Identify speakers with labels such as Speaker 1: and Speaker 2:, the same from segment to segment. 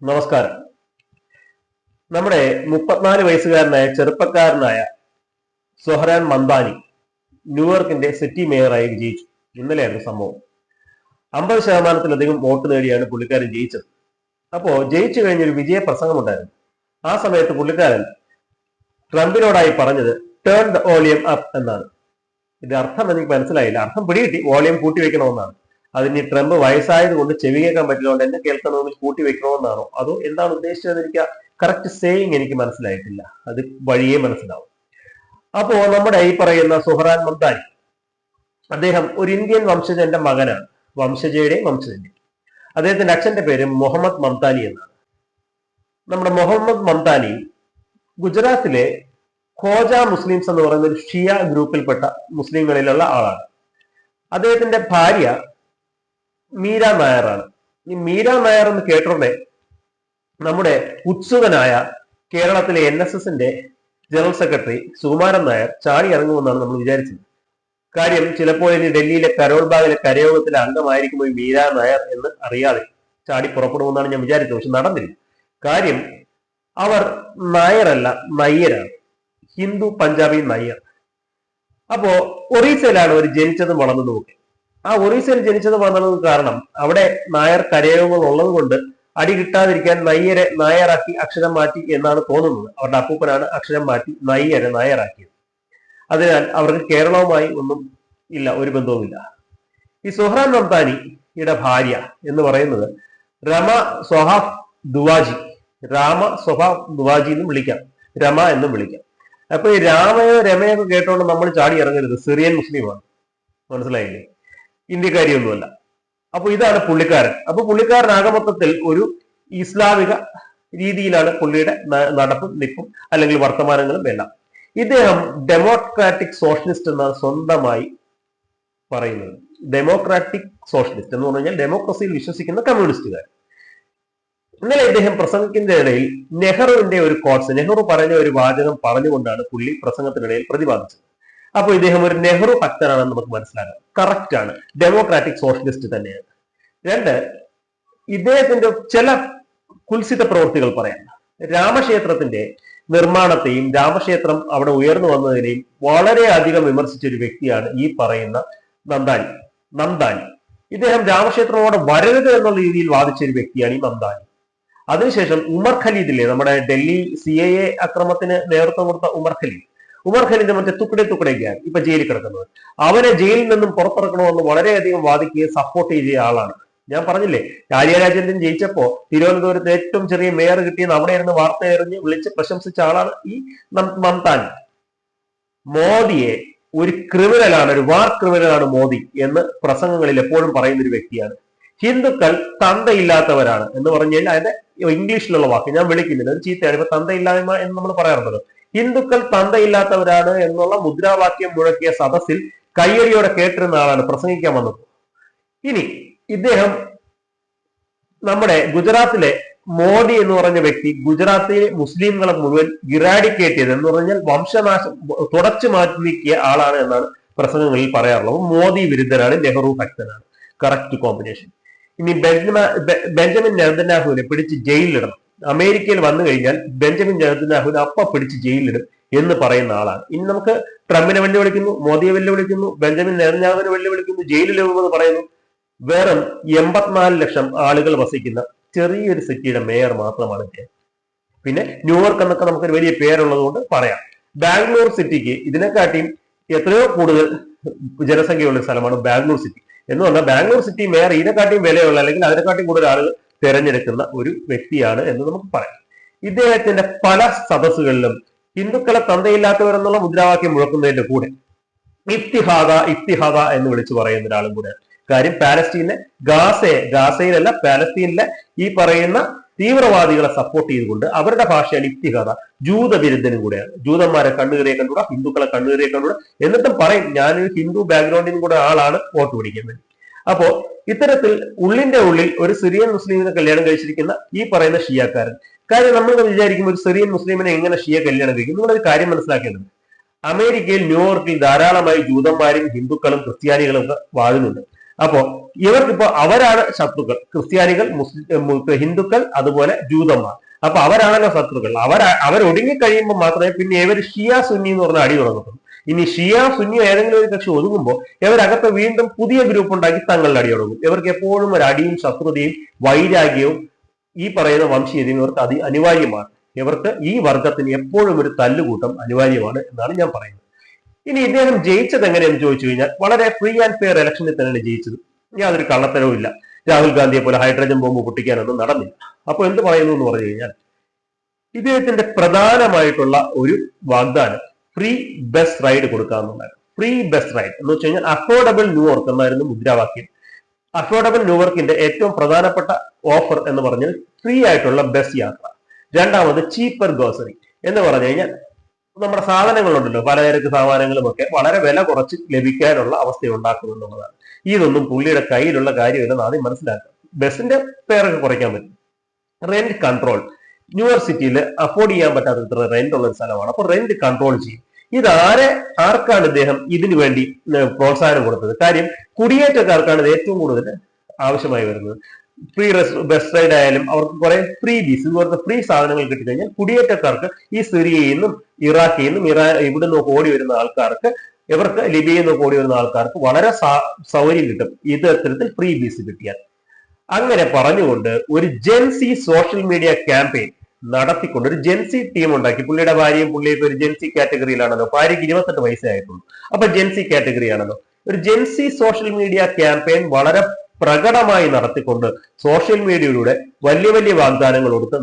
Speaker 1: നമസ്കാരം. നമ്മുടെ 34 വയസ്സുകാരനായ ചെറുപ്പക്കാരനായ സൊഹ്റാൻ മംദാനി ന്യൂയോർക്കിന്റെ സിറ്റി മേയറായി വിജയിച്ചു. ഇന്നലെയായിരുന്നു സംഭവം. 50% വോട്ട് നേടിയാണ് പുള്ളിക്കാരൻ ജയിച്ചത്. അപ്പോ ജയിച്ചു കഴിഞ്ഞൊരു വിജയ പ്രസംഗം ഉണ്ടായിരുന്നു. ആ സമയത്ത് പുള്ളിക്കാരൻ ട്രംപിനോടായി പറഞ്ഞത് ടേൺ ദ വോളിയം അപ്പ് എന്നാണ്. ഇത് അർത്ഥം എനിക്ക് മനസ്സിലായില്ല. അർത്ഥം പിടികിട്ടി, വോളിയം കൂട്ടി വെക്കണമെന്നാണ്. അതിന് ട്രംപ് വയസ്സായത് കൊണ്ട് ചെവി കേൾക്കാൻ പറ്റില്ലോണ്ട് എന്നെ കേൾക്കണമെങ്കിൽ കൂട്ടി വെക്കണമെന്നാണോ അതോ എന്താണ് ഉദ്ദേശിച്ചത്? എനിക്ക് കറക്റ്റ് സേയിങ് എനിക്ക് മനസ്സിലായിട്ടില്ല. അത് വഴിയേ മനസ്സിലാവും. അപ്പോ നമ്മുടെ ഈ പറയുന്ന സൊഹ്റാൻ മംദാനി അദ്ദേഹം ഒരു ഇന്ത്യൻ വംശജന്റെ മകനാണ്. വംശജയുടെയും വംശജന്റെ. അദ്ദേഹത്തിന്റെ അച്ഛന്റെ പേര് മുഹമ്മദ് മംദാനി എന്നാണ്. നമ്മുടെ മുഹമ്മദ് മംദാനി ഗുജറാത്തിലെ ഖോജ മുസ്ലിംസ് എന്ന് പറയുന്ന ഒരു ഷിയ ഗ്രൂപ്പിൽപ്പെട്ട മുസ്ലിങ്ങളിലുള്ള ആളാണ്. അദ്ദേഹത്തിന്റെ ഭാര്യ മീര നായറാണ്. ഈ മീര നായർ എന്ന് കേട്ടോടെ നമ്മുടെ ഉത്സുകനായ കേരളത്തിലെ NSSന്റെ ജനറൽ സെക്രട്ടറി സുകുമാരൻ നായർ ചാടി ഇറങ്ങുമെന്നാണ് നമ്മൾ വിചാരിച്ചത്. കാര്യം ചിലപ്പോൾ ഇനി ഡൽഹിയിലെ കരോൾ ബാഗിലെ കരയോഗത്തിലെ അംഗമായിരിക്കും ഈ മീര നായർ എന്ന് അറിയാതെ ചാടി പുറപ്പെടുമെന്നാണ് ഞാൻ വിചാരിച്ചത്. പക്ഷെ നടന്നില്ല. കാര്യം അവർ നായരല്ല, നയ്യരാണ്. ഹിന്ദു പഞ്ചാബി നയ്യർ. അപ്പോ ഒറീസയിലാണ് അവർ ജനിച്ചതും വളർന്നതും ഒക്കെ. ആ ഒറീസയിൽ ജനിച്ചത് വന്നത് കാരണം അവിടെ നായർ കരയോഗങ്ങൾ ഉള്ളത് കൊണ്ട് അടി കിട്ടാതിരിക്കാൻ നയ്യരെ നായറാക്കി അക്ഷരം മാറ്റി എന്നാണ് തോന്നുന്നത്. അവരുടെ അപ്പൂപ്പനാണ് അക്ഷരം മാറ്റി നയ്യരെ നായറാക്കിയത്. അതിനാൽ അവർക്ക് കേരളവുമായി ഒന്നും ഇല്ല, ഒരു ബന്ധവുമില്ല. ഈ സൊഹ്റാൻ മംദാനിയുടെ ഭാര്യ എന്ന് പറയുന്നത് രമ സൊഹാഫ് ദുവാജി. രാമ സ്വഭാവ് ദുവാജി എന്നും വിളിക്കാം, രമ എന്നും വിളിക്കാം. അപ്പൊ ഈ രാമയോ രമയൊക്കെ കേട്ടോണ്ട് നമ്മൾ ചാടി ഇറങ്ങരുത്. സിറിയൻ മുസ്ലിമാണ്, മനസ്സിലായില്ലേ? ഇന്ത്യക്കാരിയൊന്നുമല്ല. അപ്പൊ ഇതാണ് പുള്ളിക്കാരൻ. അപ്പൊ പുള്ളിക്കാരൻ ആകമൊത്തത്തിൽ ഒരു ഇസ്ലാമിക രീതിയിലാണ് പുള്ളിയുടെ നടപ്പും നിപ്പും അല്ലെങ്കിൽ വർത്തമാനങ്ങളും എല്ലാം. ഇദ്ദേഹം ഡെമോക്രാറ്റിക് സോഷ്യലിസ്റ്റ് എന്നാണ് സ്വന്തമായി പറയുന്നത്. ഡെമോക്രാറ്റിക് സോഷ്യലിസ്റ്റ് എന്ന് പറഞ്ഞു കഴിഞ്ഞാൽ ഡെമോക്രസിയിൽ വിശ്വസിക്കുന്ന കമ്മ്യൂണിസ്റ്റുകാർ. ഇന്നലെ ഇദ്ദേഹം പ്രസംഗത്തിന്റെ ഇടയിൽ നെഹ്റുവിന്റെ ഒരു കോട്സ്, നെഹ്റു പറഞ്ഞ ഒരു വാചകം പറഞ്ഞുകൊണ്ടാണ് പുള്ളി പ്രസംഗത്തിനിടയിൽ പ്രതിപാദിച്ചത്. അപ്പൊ ഇദ്ദേഹം ഒരു നെഹ്റു ഭക്തനാണെന്ന് നമുക്ക് മനസ്സിലാക്കാം. കറക്റ്റ് ആണ്, ഡെമോക്രാറ്റിക് സോഷ്യലിസ്റ്റ് തന്നെയാണ്. രണ്ട്, ഇദ്ദേഹത്തിന്റെ ചില കുൽസിത പ്രവൃത്തികൾ പറയാം. രാമക്ഷേത്രത്തിന്റെ നിർമ്മാണത്തെയും രാമക്ഷേത്രം അവിടെ ഉയർന്നു വന്നതിനെയും വളരെയധികം വിമർശിച്ച ഒരു വ്യക്തിയാണ് ഈ പറയുന്ന മംദാനി. ഇദ്ദേഹം രാമക്ഷേത്രം അവിടെ വരരുത് എന്നുള്ള രീതിയിൽ വാദിച്ച ഒരു വ്യക്തിയാണ് ഈ മംദാനി. അതിനുശേഷം ഉമർ ഖലീദില്ലേ, നമ്മുടെ ഡൽഹി CIA അക്രമത്തിന് നേതൃത്വം കൊടുത്ത ഉമർ ഖലീദ് മറ്റേ തുക്കടേക്കാണ് ഇപ്പൊ ജയിലിൽ കിടക്കുന്നത്. അവനെ ജയിലിൽ നിന്നും പുറത്തിറക്കണമെന്ന് വളരെയധികം വാദിക്കുകയും സപ്പോർട്ട് ചെയ്ത ആളാണ്. ഞാൻ പറഞ്ഞില്ലേ, രാജേന്ദ്രൻ ജയിച്ചപ്പോ തിരുവനന്തപുരത്ത് ഏറ്റവും ചെറിയ മേയർ കിട്ടിയെന്ന് അവിടെ ഇരുന്ന് വാർത്ത എറിഞ്ഞ് വിളിച്ച് പ്രശംസിച്ച ആളാണ് ഈ മംദാനി. മോദിയെ ഒരു ക്രിമിനലാണ്, ഒരു വാർ ക്രിമിനലാണ് മോദി എന്ന് പ്രസംഗങ്ങളിൽ എപ്പോഴും പറയുന്ന ഒരു വ്യക്തിയാണ്. ഹിന്ദുക്കൾ തന്തയില്ലാത്തവരാണ് എന്ന് പറഞ്ഞു കഴിഞ്ഞാൽ അതിന്റെ ഇംഗ്ലീഷിലുള്ള വാക്ക് ഞാൻ വിളിക്കുന്നില്ല, അത് ചീത്തയാണ്. ഇപ്പൊ തന്തയില്ലായ്മ എന്ന് നമ്മൾ പറയാറുണ്ടല്ലോ. ഹിന്ദുക്കൾ തന്തയില്ലാത്തവരാണ് എന്നുള്ള മുദ്രാവാക്യം മുഴക്കിയ സദസ്സിൽ കയ്യടിയോടെ കേട്ടിരുന്ന ആളാണ് പ്രസംഗിക്കാൻ വന്നത്. ഇനി ഇദ്ദേഹം നമ്മുടെ ഗുജറാത്തിലെ മോദി എന്ന് പറഞ്ഞ വ്യക്തി ഗുജറാത്തിലെ മുസ്ലിംകളെ മുഴുവൻ ഇറാഡിക്കേറ്റ് ചെയ്ത് എന്ന് പറഞ്ഞാൽ വംശനാശം തുടച്ചു മാറ്റിയ ആളാണ് എന്നാണ് പ്രസംഗങ്ങളിൽ പറയാറുള്ളത്. മോദി വിരുദ്ധനാണ്, നെഹ്റു ഭക്തനാണ്. Correct combination. ഇനി ബെഞ്ചമിൻ നെതന്യാഹുവിനെ പിടിച്ച് ജയിലിലിടണം. അമേരിക്കയിൽ വന്നു കഴിഞ്ഞാൽ ബെഞ്ചമിൻ നെതന്യാഹുവിനെ പിടിച്ച് ജയിലിലിടും എന്ന് പറയുന്ന ആളാണ്. ഇനി നമുക്ക് ട്രംപിനെ വെല്ലുവിളിക്കുന്നു, മോദിയെ വെല്ലുവിളിക്കുന്നു, ബെഞ്ചമിൻ നെതന്യാഹുവിനെ വെല്ലുവിളിക്കുന്നു, ജയിലിലിടുമെന്ന് പറയുന്നു. വെറും 84 ലക്ഷം ആളുകൾ വസിക്കുന്ന ചെറിയൊരു സിറ്റിയുടെ മേയർ മാത്രമാണ് ഇദ്ദേഹം. പിന്നെ ന്യൂയോർക്ക് എന്നൊക്കെ നമുക്കൊരു വലിയ പേരുള്ളത് കൊണ്ട് പറയാം. ബാംഗ്ലൂർ സിറ്റിക്ക് ഇതിനെക്കാട്ടിയും എത്രയോ കൂടുതൽ ജനസംഖ്യയുള്ള സ്ഥലമാണ് ബാംഗ്ലൂർ സിറ്റി എന്ന് പറഞ്ഞാൽ ബാംഗ്ലൂർ സിറ്റി മേയർ ഇതിനെക്കാട്ടിയും വിലയുള്ള അല്ലെങ്കിൽ അതിനെക്കാട്ടിയും കൂടുതൽ ആളുകൾ തിരഞ്ഞെടുക്കുന്ന ഒരു വ്യക്തിയാണ് എന്ന് നമുക്ക് പറയാം. ഇദ്ദേഹത്തിന്റെ പല സദസ്സുകളിലും ഹിന്ദുക്കളെ തന്തയില്ലാത്തവരെന്നുള്ള മുദ്രാവാക്യം മുഴക്കുന്നതിന്റെ കൂടെ ഇത്തിഹാദ എന്ന് വിളിച്ചു പറയുന്ന ഒരാളും കൂടെയാണ്. കാര്യം പാലസ്തീനിലെ ഗാസയിലല്ല പാലസ്തീനിലെ ഈ പറയുന്ന തീവ്രവാദികളെ സപ്പോർട്ട് ചെയ്തുകൊണ്ട് അവരുടെ ഭാഷയാണ് ഇത്തിഹാദ. ജൂതവിരുദ്ധനും കൂടെയാണ്. ജൂതന്മാരെ കണ്ണുകറിയെ കണ്ടുകൂടാ, ഹിന്ദുക്കളെ കണ്ണുകറിയെ കണ്ടുകൂടാ. എന്നിട്ടും പറയും ഞാനൊരു ഹിന്ദു ബാക്ക്ഗ്രൗണ്ടിനും കൂടെ ആളാണ് വോട്ട് പിടിക്കാൻ വേണ്ടി. അപ്പോ ഇത്തരത്തിൽ ഉള്ളിന്റെ ഉള്ളിൽ ഒരു സിറിയൻ മുസ്ലിമിനെ കല്യാണം കഴിച്ചിരിക്കുന്ന ഈ പറയുന്ന ഷിയാക്കാരൻ. കാര്യം നമ്മൾ വിചാരിക്കും ഒരു സിറിയൻ മുസ്ലിമിനെ എങ്ങനെ ഷിയ കല്യാണം കഴിക്കും. നിങ്ങളൊരു കാര്യം മനസ്സിലാക്കേണ്ടത്, അമേരിക്കയിൽ ന്യൂയോർക്കിൽ ധാരാളമായി ജൂതന്മാരും ഹിന്ദുക്കളും ക്രിസ്ത്യാനികളും ഒക്കെ വാഴുന്നുണ്ട്. അപ്പോ ഇവർക്കിപ്പോ അവരാണ് ശത്രുക്കൾ, ക്രിസ്ത്യാനികൾ, ഹിന്ദുക്കൾ, അതുപോലെ ജൂതന്മാർ. അപ്പൊ അവരാണല്ലോ ശത്രുക്കൾ. അവരൊടുങ്ങി കഴിയുമ്പോൾ മാത്രമേ പിന്നെ ഇവർ ഷിയ സുന്നി എന്ന് പറഞ്ഞ അടി തുടങ്ങത്തുള്ളൂ. ഇനി ഷിയ സുന്നി ഏതെങ്കിലും ഒരു കക്ഷി ഒതുങ്ങുമ്പോൾ ഇവരകത്ത് വീണ്ടും പുതിയ ഗ്രൂപ്പ് ഉണ്ടാക്കി തങ്ങളുടെ അടി തുടങ്ങും. ഇവർക്ക് എപ്പോഴും ഒരു അടിയും ശത്രുതയും വൈരാഗ്യവും ഈ പറയുന്ന വംശീയതയും ഇവർക്ക് അനിവാര്യമാണ്. ഇവർക്ക് ഈ വർഗത്തിന് എപ്പോഴും ഒരു തല്ലുകൂട്ടം അനിവാര്യമാണ് എന്നാണ് ഞാൻ പറയുന്നത്. ഇനി ഇദ്ദേഹം ജയിച്ചത് എങ്ങനെയെന്ന് ചോദിച്ചു കഴിഞ്ഞാൽ വളരെ ഫ്രീ ആൻഡ് ഫെയർ ഇലക്ഷനിൽ തന്നെയാണ് ജയിച്ചത്. യാതൊരു കള്ളത്തരവും ഇല്ല. രാഹുൽ ഗാന്ധിയെ പോലെ ഹൈഡ്രജൻ ബോംബ് പൊട്ടിക്കാനൊന്നും നടന്നില്ല. അപ്പൊ എന്ത് പറയുന്നു എന്ന് പറഞ്ഞു കഴിഞ്ഞാൽ ഇദ്ദേഹത്തിന്റെ പ്രധാനമായിട്ടുള്ള ഒരു വാഗ്ദാനം ഫ്രീ ബസ് റൈഡ് കൊടുക്കാമെന്നുണ്ടായിരുന്നു. ഫ്രീ ബസ് റൈഡ് എന്ന് വെച്ച് കഴിഞ്ഞാൽ അഫോർഡബിൾ ന്യൂയോർക്ക് എന്നായിരുന്നു മുദ്രാവാക്യം. അഫോർഡബിൾ ന്യൂയോർക്കിന്റെ ഏറ്റവും പ്രധാനപ്പെട്ട ഓഫർ എന്ന് പറഞ്ഞാൽ ഫ്രീ ആയിട്ടുള്ള ബസ് യാത്ര. രണ്ടാമത് ചീപ്പർ ഗ്രോസറി എന്ന് പറഞ്ഞു കഴിഞ്ഞാൽ നമ്മുടെ സാധനങ്ങളുണ്ടല്ലോ, പലചരക്ക് സാമാനങ്ങളും ഒക്കെ വളരെ വില കുറച്ച് ലഭിക്കാനുള്ള അവസ്ഥ ഉണ്ടാക്കുമെന്നുള്ളതാണ്. ഇതൊന്നും പുള്ളിയുടെ കയ്യിലുള്ള കാര്യമില്ലെന്ന് ആദ്യം മനസ്സിലാക്കുക. ബസിന്റെ പേരൊക്കെ കുറയ്ക്കാൻ പറ്റും. റെന്റ് കൺട്രോൾ, ന്യൂയോർക്ക് സിറ്റിയിൽ അഫോർഡ് ചെയ്യാൻ പറ്റാത്ത റെന്റ് ഉള്ള ഒരു സ്ഥലമാണ്. അപ്പൊ റെന്റ് കൺട്രോൾ ചെയ്യും. ആർക്കാണ് ഇദ്ദേഹം ഇതിനു വേണ്ടി പ്രോത്സാഹനം കൊടുത്തത്? കാര്യം കുടിയേറ്റക്കാർക്കാണ് ഇത് ഏറ്റവും കൂടുതൽ ആവശ്യമായി വരുന്നത്. ഫ്രീ ബസ് റൈഡ് ആയാലും അവർക്ക് കുറെ ഫ്രീ ബീസ്, ഇതുപോലത്തെ ഫ്രീ സാധനങ്ങൾ കിട്ടിക്കഴിഞ്ഞാൽ കുടിയേറ്റക്കാർക്ക് ഈ സിറിയയിൽ നിന്നും ഇറാഖിൽ നിന്നും ഇവിടെ നിന്ന് ഓടി വരുന്ന ആൾക്കാർക്ക്, ഇവർക്ക് ലിബിയയിൽ നിന്ന് ഓടി വരുന്ന ആൾക്കാർക്ക് വളരെ സൗകര്യം കിട്ടും ഇത്തരത്തിൽ ഫ്രീ ബീസ് കിട്ടിയാൽ. അങ്ങനെ പറഞ്ഞുകൊണ്ട് ഒരു ജെൻസി സോഷ്യൽ മീഡിയ ക്യാമ്പയിൻ നടത്തിക്കൊണ്ട് ഒരു ജെൻസി ടീം ഉണ്ടാക്കി. പുള്ളിയുടെ ഭാര്യയും പുള്ളിയൊക്കെ ഒരു ജെൻസി കാറ്റഗറിയിലാണല്ലോ. ഭാര്യയ്ക്ക് 28 വയസ്സേ ആയിട്ടുള്ളൂ. അപ്പൊ ജെൻസി കാറ്റഗറി ആണല്ലോ. ഒരു ജെൻസി സോഷ്യൽ മീഡിയ ക്യാമ്പയിൻ വളരെ പ്രകടമായി നടത്തിക്കൊണ്ട് സോഷ്യൽ മീഡിയയിലൂടെ വലിയ വലിയ വാഗ്ദാനങ്ങൾ കൊടുത്ത്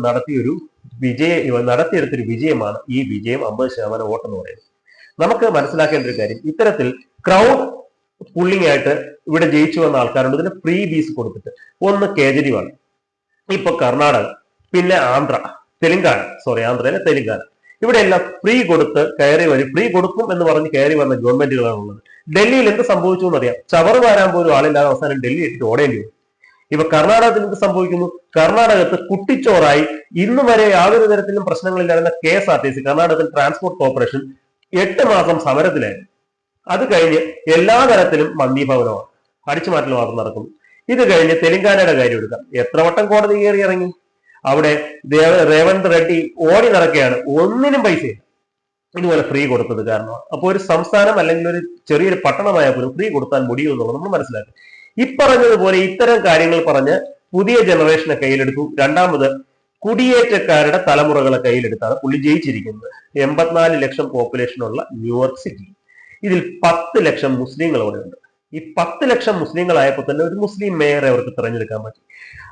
Speaker 1: നടത്തിയെടുത്തൊരു വിജയമാണ് ഈ വിജയം. 50% വോട്ടെന്ന് പറയുന്നത്. നമുക്ക് മനസ്സിലാക്കേണ്ട ഒരു കാര്യം, ഇത്തരത്തിൽ ക്രൗഡ് പുള്ളിങ് ആയിട്ട് ഇവിടെ ജയിച്ചു വന്ന ആൾക്കാരുണ്ട്. ഇതിന് ഫ്രീ ബീസ് കൊടുത്തിട്ട്, ഒന്ന് കേജ്രിവാൾ, ഇപ്പൊ കർണാടക, പിന്നെ ആന്ധ്രയിലെ തെലുങ്കാന, ഇവിടെ എല്ലാം ഫ്രീ കൊടുത്ത് ഫ്രീ കൊടുക്കും എന്ന് പറഞ്ഞ് കയറി വന്ന ഗവൺമെന്റുകളാണ് ഉള്ളത്. ഡൽഹിയിൽ എന്ത് സംഭവിച്ചു എന്നറിയാം. ചവറ് വാരാൻ പോലും ആളില്ലാതെ അവസാനം ഡൽഹി ഇട്ടിട്ട് ഓടേണ്ടി വരും. ഇപ്പൊ കർണാടകത്തിൽ എന്ത് സംഭവിക്കുന്നു? കർണാടകത്ത് കുട്ടിച്ചോറായി ഇന്നു വരെ യാതൊരു തരത്തിലും പ്രശ്നങ്ങളില്ലായിരുന്ന KSRTC, കർണാടകത്തിൽ ട്രാൻസ്പോർട്ട് കോർപ്പറേഷൻ 8 മാസം സമരത്തിലായിരുന്നു. അത് കഴിഞ്ഞ് എല്ലാ തരത്തിലും മന്ദീഭവനമാണ്, അടിച്ചുമാറ്റൽ മാത്രം നടക്കുന്നു. ഇത് കഴിഞ്ഞ് തെലങ്കാനയുടെ കാര്യം എടുക്കാം. എത്ര വട്ടം കോടതി കയറി ഇറങ്ങി. അവിടെ രേവന്ത് റെഡ്ഡി ഓടി നടക്കുകയാണ്. ഒന്നിനും പൈസയില്ല. ഇതുപോലെ ഫ്രീ കൊടുത്തത് കാരണമാണ്. അപ്പോൾ ഒരു സംസ്ഥാനം അല്ലെങ്കിൽ ഒരു ചെറിയൊരു പട്ടണമായാൽ പോലും ഫ്രീ കൊടുത്താൽ മുടിയും എന്നുള്ളത് നമ്മൾ മനസ്സിലാക്കി. ഇപ്പറഞ്ഞതുപോലെ ഇത്തരം കാര്യങ്ങൾ പറഞ്ഞ് പുതിയ ജനറേഷനെ കയ്യിലെടുത്തു. രണ്ടാമത് കുടിയേറ്റക്കാരുടെ തലമുറകളെ കയ്യിലെടുത്താണ് പുള്ളി ജയിച്ചിരിക്കുന്നത്. 84 ലക്ഷം പോപ്പുലേഷനുള്ള ന്യൂയോർക്ക് സിറ്റി. ഇതിൽ 10 ലക്ഷം മുസ്ലിങ്ങൾ അവിടെ ഉണ്ട്. ഈ 10 ലക്ഷം മുസ്ലിങ്ങളായപ്പോൾ തന്നെ ഒരു മുസ്ലിം മേയറെ അവർക്ക് തിരഞ്ഞെടുക്കാൻ പറ്റി.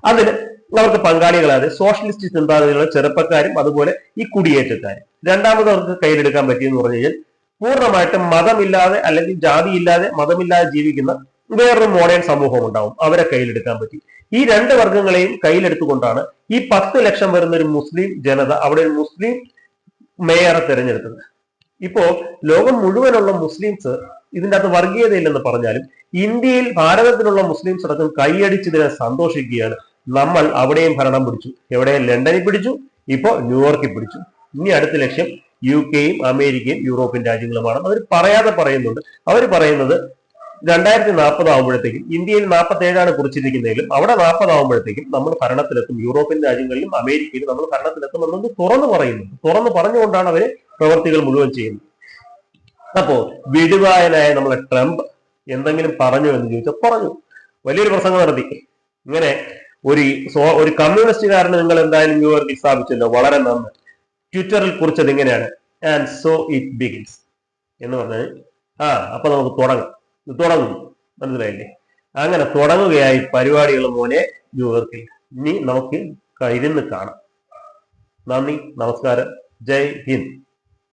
Speaker 1: അതിന് അവർക്ക് പങ്കാളികളായത് സോഷ്യലിസ്റ്റ് ചിന്താഗതികളുടെ ചെറുപ്പക്കാരും അതുപോലെ ഈ കുടിയേറ്റക്കാരും. രണ്ടാമത് അവർക്ക് കയ്യിലെടുക്കാൻ പറ്റിയെന്ന് പറഞ്ഞു കഴിഞ്ഞാൽ പൂർണ്ണമായിട്ടും മതമില്ലാതെ അല്ലെങ്കിൽ ജാതിയില്ലാതെ മതമില്ലാതെ ജീവിക്കുന്ന വേറൊരു മോഡേൺ സമൂഹം ഉണ്ടാവും. അവരെ കയ്യിലെടുക്കാൻ പറ്റി. ഈ രണ്ട് വർഗങ്ങളെയും കയ്യിലെടുത്തുകൊണ്ടാണ് ഈ 10 ലക്ഷം വരുന്ന ഒരു മുസ്ലിം ജനത അവിടെ ഒരു മുസ്ലിം മേയറെ തിരഞ്ഞെടുത്തത്. ഇപ്പോ ലോകം മുഴുവനുള്ള മുസ്ലിംസ്, ഇതിൻ്റെ അകത്ത് വർഗീയതയില്ലെന്ന് പറഞ്ഞാലും ഇന്ത്യയിൽ ഭാരതത്തിലുള്ള മുസ്ലിംസ് അടക്കം കൈയടിച്ചതിനെ സന്തോഷിക്കുകയാണ്. നമ്മൾ അവിടെയും ഭരണം പിടിച്ചു. എവിടെ? ലണ്ടനിൽ പിടിച്ചു, ഇപ്പോ ന്യൂയോർക്കിൽ പിടിച്ചു. ഇനി അടുത്ത ലക്ഷ്യം UK-യും അമേരിക്കയും യൂറോപ്യൻ രാജ്യങ്ങളുമാണ്. അവർ പറയാതെ പറയുന്നുണ്ട്. അവർ പറയുന്നത് 2040 ആകുമ്പോഴത്തേക്കും, ഇന്ത്യയിൽ 47 കുറിച്ചിരിക്കുന്നതെങ്കിലും അവിടെ 40 ആകുമ്പോഴത്തേക്കും നമ്മൾ ഭരണത്തിലെത്തും. യൂറോപ്യൻ രാജ്യങ്ങളിലും അമേരിക്കയിലും നമ്മൾ ഭരണത്തിലെത്തും എന്നൊന്ന് തുറന്നു പറയുന്നുണ്ട്. തുറന്നു പറഞ്ഞുകൊണ്ടാണ് അവര് പ്രവർത്തികൾ മുഴുവൻ ചെയ്യുന്നത്. അപ്പോ വിടുവായനായ നമ്മളെ ട്രംപ് എന്തെങ്കിലും പറഞ്ഞു എന്ന് ചോദിച്ചാൽ പറഞ്ഞു. വലിയൊരു പ്രസംഗം നടത്തി. ഇങ്ങനെ ഒരു കമ്മ്യൂണിസ്റ്റുകാരന് നിങ്ങൾ എന്തായാലും ന്യൂയോർക്കിൽ സ്ഥാപിച്ചല്ലോ, വളരെ നന്ന്. ട്വിറ്ററിൽ കുറിച്ചത് ഇങ്ങനെയാണ്, ആൻഡ് സോ ഇറ്റ് ബിഗിൻസ് എന്ന് പറഞ്ഞാൽ അപ്പൊ നമുക്ക് തുടങ്ങും. മനസ്സിലായില്ലേ? അങ്ങനെ തുടങ്ങുകയായി പരിപാടികൾ മോനെ ന്യൂയോർക്കിൽ. ഇനി നമുക്ക് ഇരുന്ന് കാണാം. നന്ദി, നമസ്കാരം, ജയ് ഹിന്ദ്.